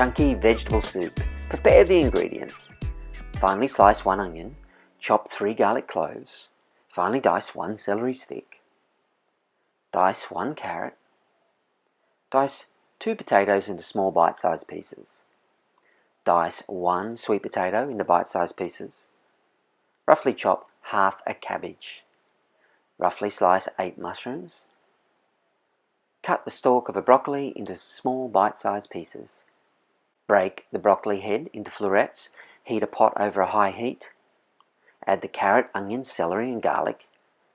chunky vegetable soup. Prepare the ingredients. Finely slice 1 onion, chop 3 garlic cloves, finely dice 1 celery stick, dice 1 carrot, dice 2 potatoes into small bite-sized pieces, dice 1 sweet potato into bite-sized pieces, roughly chop half a cabbage, roughly slice 8 mushrooms, cut the stalk of a broccoli into small bite-sized pieces. Break the broccoli head into florets, heat a pot over a high heat, add the carrot, onion, celery and garlic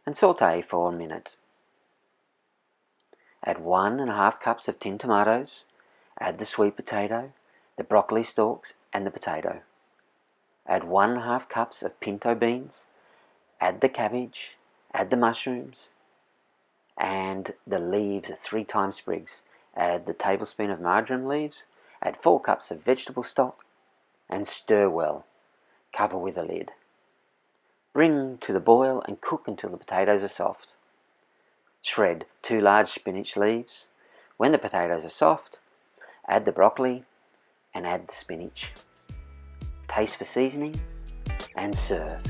and saute for a minute. Add 1½ cups of tinned tomatoes, add the sweet potato, the broccoli stalks and the potato. Add 1½ cups of pinto beans, add the cabbage, add the mushrooms and the leaves 3 thyme sprigs. Add the tablespoon of marjoram leaves, add 4 cups of vegetable stock and stir well. Cover with a lid. Bring to the boil and cook until the potatoes are soft. Shred 2 large spinach leaves. When the potatoes are soft, add the broccoli and add the spinach. Taste for seasoning and serve.